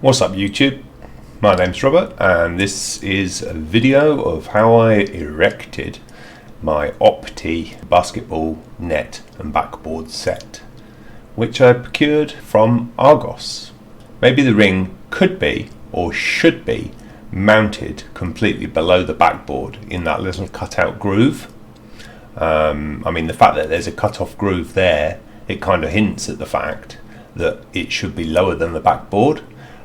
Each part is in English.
What's up YouTube? My name's Robert and this is a video of how I erected my Opti basketball net and backboard set, which I procured from Argos. Maybe the ring could be or should be mounted completely below the backboard in that little cutout groove. The fact that there's a cut-off groove there, it kind of hints at the fact that it should be lower than the backboard.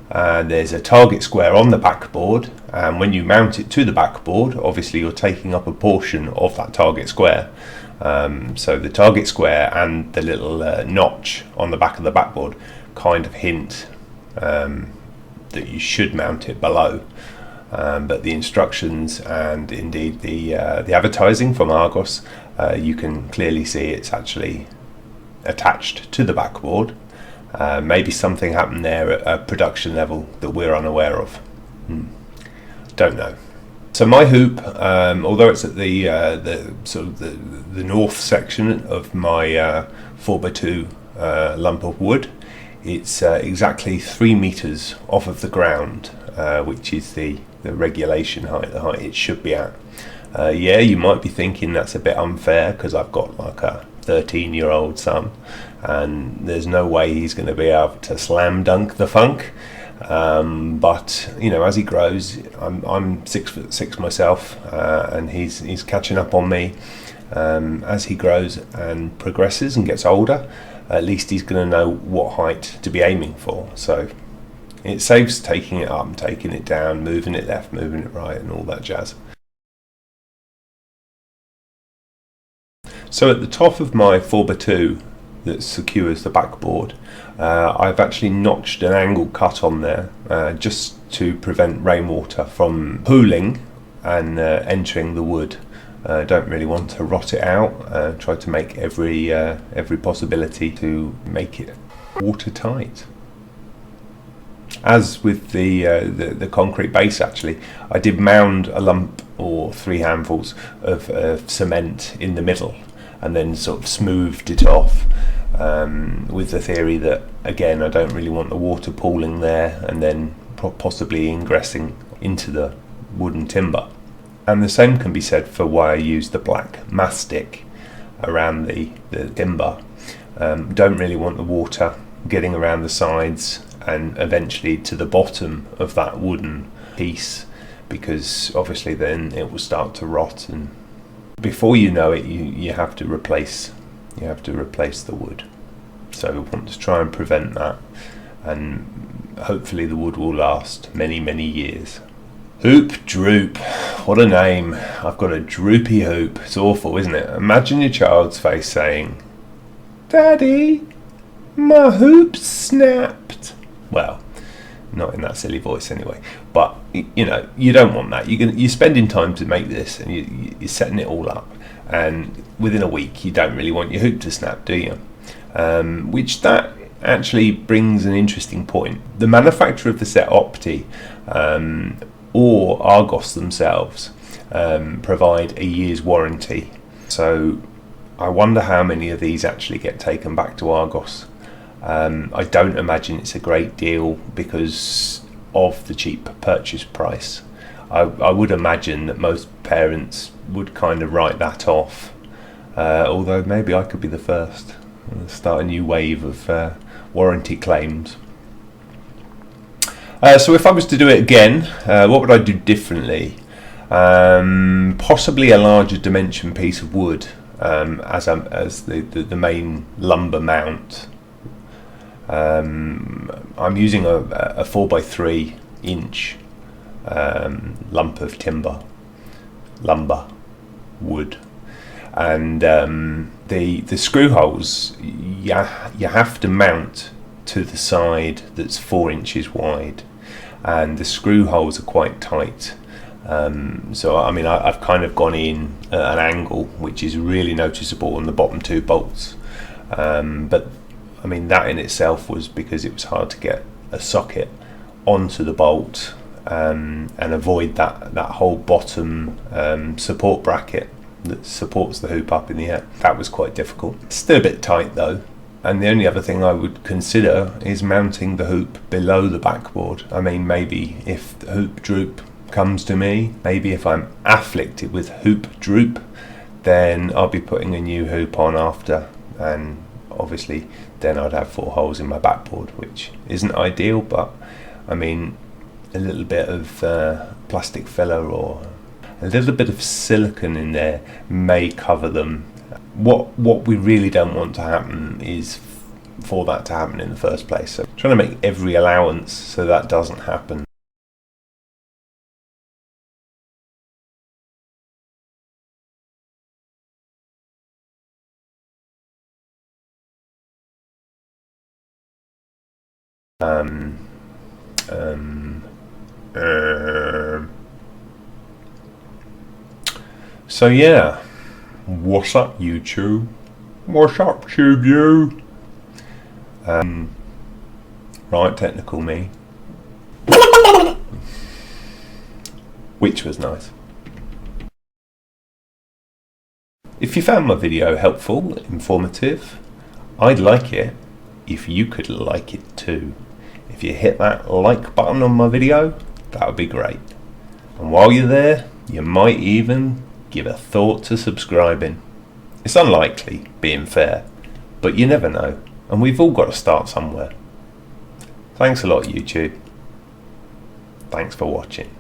There's a target square on the backboard, and when you mount it to the backboard, obviously you're taking up a portion of that target square. So the target square and the little notch on the back of the backboard kind of hint that you should mount it below. But the instructions and indeed the advertising from Argos, you can clearly see it's actually attached to the backboard. Maybe something happened there at a production level that we're unaware of. Don't know. So my hoop, although it's at the north section of my 4x2 lump of wood, it's exactly 3 meters off of the ground, which is the regulation height, the height it should be at. Yeah, you might be thinking that's a bit unfair because I've got like a 13-year-old son and there's no way he's going to be able to slam dunk the funk, but you know, as he grows, I'm 6'6" myself, and he's catching up on me. As he grows and progresses and gets older, at least he's going to know what height to be aiming for, so it saves taking it up, taking it down, moving it left, moving it right and all that jazz. So at the top of my 4x2 that secures the backboard, I've actually notched an angle cut on there just to prevent rainwater from pooling and entering the wood. Don't really want to rot it out. Try to make every possibility to make it watertight. As with the concrete base, actually, I did mound a lump or 3 handfuls of cement in the middle, and then sort of smoothed it off, with the theory that, again, I don't really want the water pooling there and then possibly ingressing into the wooden timber. And the same can be said for why I use the black mastic around the timber. Don't really want the water getting around the sides and eventually to the bottom of that wooden piece, because obviously then it will start to rot, and before you know it, you have to replace the wood. So we want to try and prevent that, and hopefully the wood will last many years. Hoop Droop, what a name. I've got a droopy hoop. It's awful, isn't it? Imagine your child's face saying, "Daddy, my hoop snapped." Well, not in that silly voice anyway, but you know, you don't want that. You're spending time to make this, and you're setting it all up, and within a week you don't really want your hoop to snap, do you? Which that actually brings an interesting point. The manufacturer of the set, Opti, or Argos themselves, provide a year's warranty. So I wonder how many of these actually get taken back to Argos. I don't imagine it's a great deal because of the cheap purchase price. I would imagine that most parents would kind of write that off, although maybe I could be the first to start a new wave of warranty claims. So if I was to do it again, what would I do differently? Possibly a larger dimension piece of wood as the main lumber mount. I'm using a 4x3 inch lump of lumber wood, and the screw holes you have to mount to the side that's 4 inches wide, and the screw holes are quite tight. So I mean, I've kind of gone in at an angle which is really noticeable on the bottom 2 bolts, but I mean, that in itself was because it was hard to get a socket onto the bolt and avoid that whole bottom support bracket that supports the hoop up in the air. That was quite difficult. Still a bit tight though, And the only other thing I would consider is mounting the hoop below the backboard. I mean, maybe if the hoop droop comes to me, maybe if I'm afflicted with hoop droop, then I'll be putting a new hoop on after, and obviously then I'd have 4 holes in my backboard, which isn't ideal, but I mean, a little bit of plastic filler or a little bit of silicone in there may cover them. What we really don't want to happen is for that to happen in the first place. So trying to make every allowance so that doesn't happen. So yeah, what's up YouTube? What's up you? Right, technical me. Which was nice. If you found my video helpful, informative, I'd like it if you could like it too. If you hit that like button on my video, that would be great. And while you're there, you might even give a thought to subscribing. It's unlikely, being fair, but you never know, and we've all got to start somewhere. Thanks a lot YouTube. Thanks for watching.